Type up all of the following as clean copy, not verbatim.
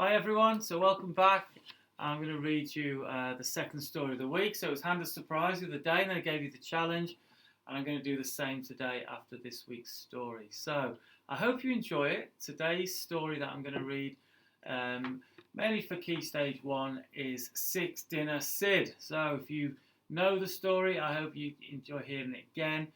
Hi everyone, so welcome back. I'm going to read you the second story of the week. So it was Hand of Surprise the other day and I gave you the challenge, and I'm going to do the same today after this week's story. So I hope you enjoy it. Today's story that I'm going to read, mainly for Key Stage 1, is Six Dinner Sid. So if you know the story, I hope you enjoy hearing it again.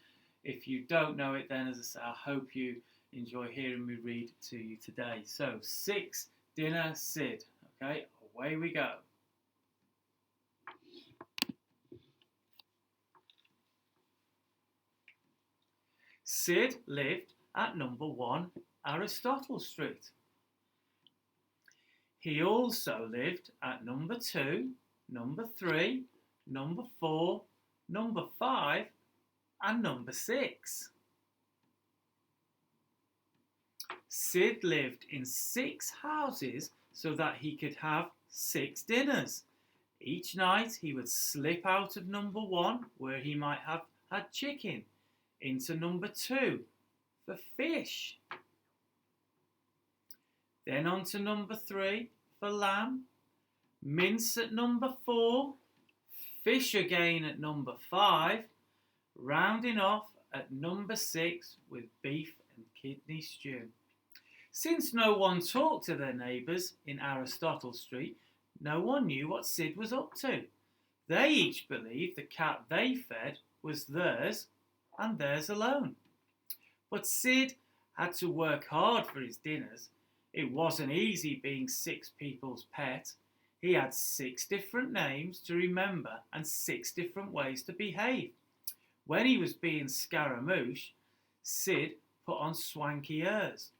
If you don't know it, then as I say, I hope you enjoy hearing me read it to you today. So Six Dinner Sid. Okay, away we go. Sid lived at number 1 Aristotle Street. He also lived at number 2, number 3, number 4, number 5, and number 6. Sid lived in 6 houses so that he could have 6 dinners. Each night he would slip out of number 1, where he might have had chicken, into number 2 for fish. Then on to number 3 for lamb, mince at number 4, fish again at number 5, rounding off at number 6 with beef and kidney stew. Since no one talked to their neighbours in Aristotle Street, no one knew what Sid was up to. They each believed the cat they fed was theirs and theirs alone. But Sid had to work hard for his dinners. It wasn't easy being 6 people's pet. He had 6 different names to remember and 6 different ways to behave. When he was being Scaramouche, Sid put on swanky airs.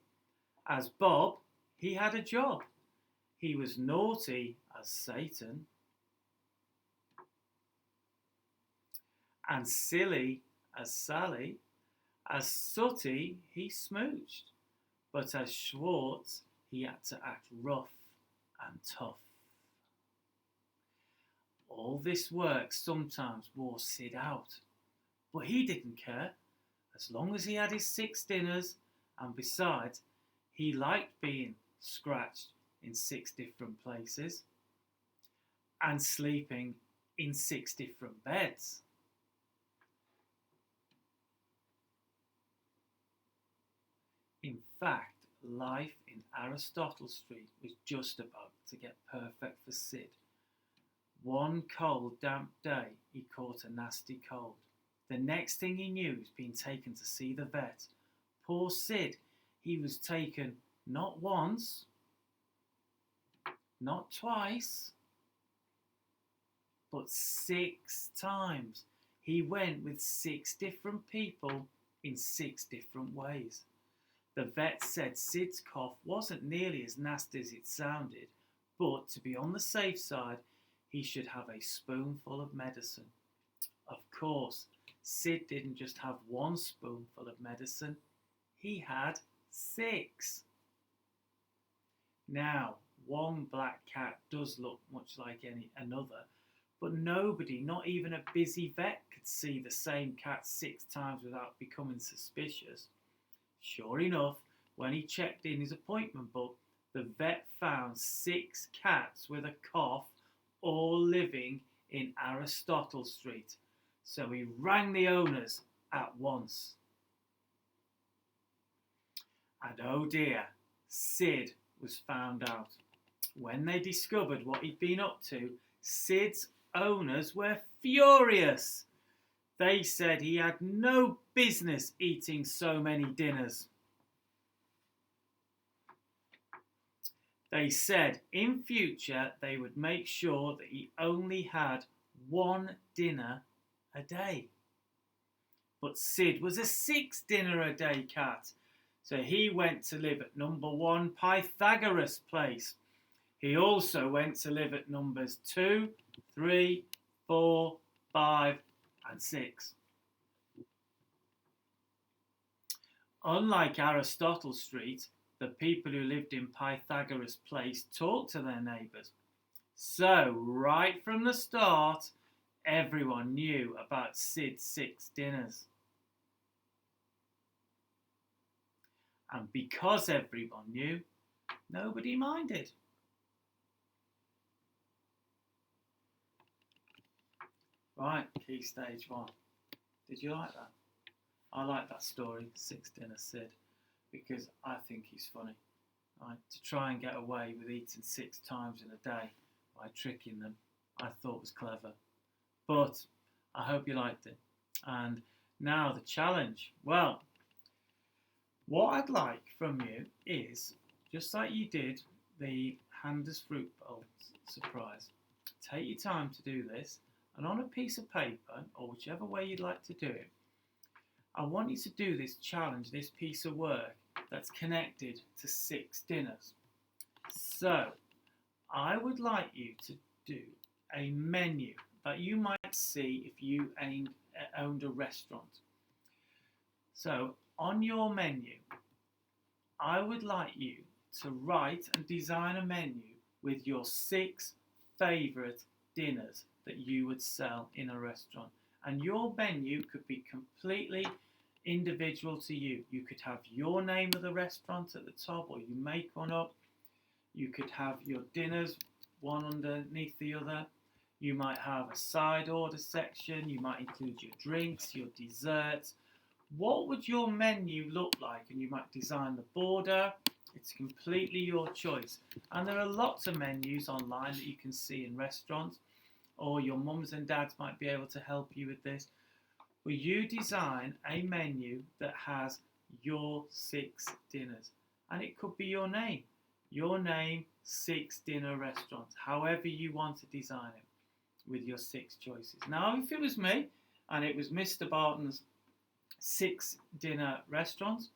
As Bob, he had a job. He was naughty as Satan and silly as Sally. As Sooty, he smooched, but as Schwartz, he had to act rough and tough. All this work sometimes wore Sid out, but he didn't care, as long as he had his 6 dinners, and besides, he liked being scratched in 6 different places and sleeping in 6 different beds. In fact, life in Aristotle Street was just about to get perfect for Sid. One cold, damp day, he caught a nasty cold. The next thing he knew, he was being taken to see the vet. Poor Sid, he was taken not once, not twice, but 6 times. He went with 6 different people in 6 different ways. The vet said Sid's cough wasn't nearly as nasty as it sounded, but to be on the safe side, he should have a spoonful of medicine. Of course, Sid didn't just have 1 spoonful of medicine, he had 6. Now, one black cat does look much like another, but nobody, not even a busy vet, could see the same cat 6 times without becoming suspicious. Sure enough, when he checked in his appointment book, the vet found 6 cats with a cough, all living in Aristotle Street. So he rang the owners at once. And oh dear, Sid was found out. When they discovered what he'd been up to, Sid's owners were furious. They said he had no business eating so many dinners. They said in future they would make sure that he only had 1 dinner a day. But Sid was a 6 dinner a day cat, so he went to live at number 1 Pythagoras Place. He also went to live at numbers 2, 3, 4, 5, and 6. Unlike Aristotle Street, the people who lived in Pythagoras Place talked to their neighbours. So, right from the start, everyone knew about Sid's 6 dinners. And because everyone knew, nobody minded. Right, key stage 1. Did you like that? I like that story, Six Dinner Sid, because I think he's funny. Right? To try and get away with eating 6 times in a day by tricking them, I thought was clever. But I hope you liked it. And now the challenge. Well, what I'd like from you is, just like you did the Handers Fruit Bowl surprise, take your time to do this, and on a piece of paper, or whichever way you'd like to do it, I want you to do this challenge, this piece of work that's connected to 6 dinners. So, I would like you to do a menu that you might see if you owned a restaurant. So, on your menu, I would like you to write and design a menu with your 6 favourite dinners that you would sell in a restaurant. And your menu could be completely individual to you. You could have your name of the restaurant at the top, or you make one up. You could have your dinners one underneath the other. You might have a side order section. You might include your drinks, your desserts. What would your menu look like? And you might design the border. It's completely your choice. And there are lots of menus online that you can see in restaurants, or your mums and dads might be able to help you with this. Will you design a menu that has your 6 dinners? And it could be your name. Your name, 6 dinner restaurants. However you want to design it with your 6 choices. Now, if it was me and it was Mr. Barton's 6 dinner restaurants,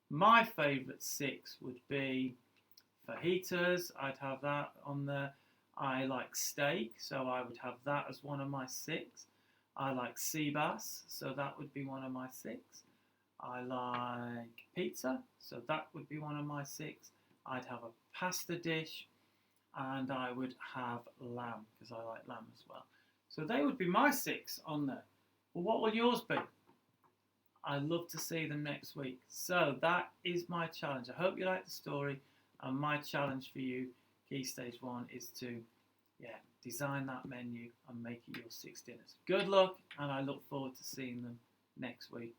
my favourite 6 would be fajitas. I'd have that on there. I like steak, so I would have that as one of my 6. I like sea bass, so that would be one of my 6. I like pizza, so that would be one of my 6. I'd have a pasta dish, and I would have lamb, because I like lamb as well. So they would be my 6 on there. Well, what will yours be? I'd love to see them next week. So that is my challenge. I hope you like the story, and my challenge for you, Key Stage 1, is to design that menu and make it your 6 dinners. Good luck, and I look forward to seeing them next week.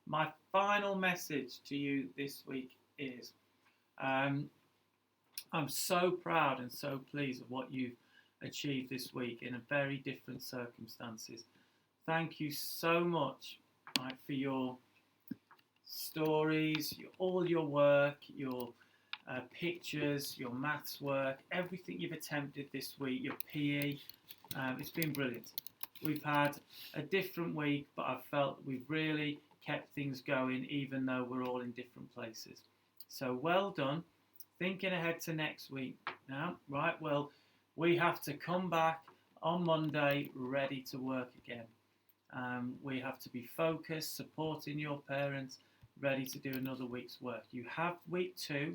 My final message to you this week is I'm so proud and so pleased with what you've achieved this week in a very different circumstances. Thank you so much for your stories, all your work, your pictures, your maths work, everything you've attempted this week, your PE. It's been brilliant. We've had a different week, but I felt we've really kept things going, even though we're all in different places. So well done. Thinking ahead to next week now, right? Well, we have to come back on Monday ready to work again. We have to be focused, supporting your parents, ready to do another week's work. You have week 2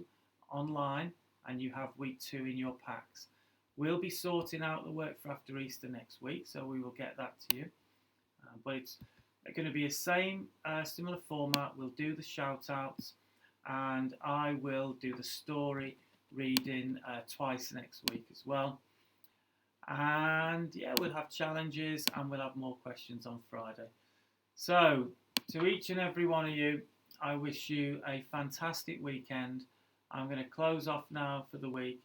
online, and you have week 2 in your packs. We'll be sorting out the work for after Easter next week, so we will get that to you. But it's going to be a similar format. We'll do the shout outs, and I will do the story reading twice next week as well. And we'll have challenges, and we'll have more questions on Friday. So to each and every one of you, I wish you a fantastic weekend. I'm going to close off now for the week.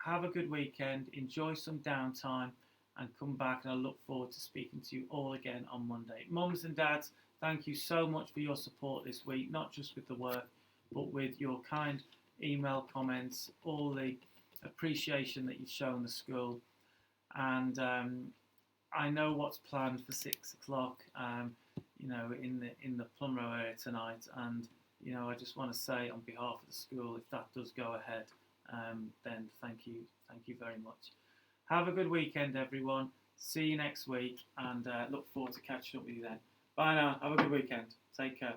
Have a good weekend, enjoy some downtime, and come back, and I look forward to speaking to you all again on Monday. Mums and dads, thank you so much for your support this week, not just with the work, but with your kind email comments, all the appreciation that you've shown the school. And I know what's planned for 6 o'clock, in the Plumrow area tonight. And I just want to say on behalf of the school, if that does go ahead, then thank you very much. Have a good weekend, everyone. See you next week, and look forward to catching up with you then. Bye now. Have a good weekend. Take care.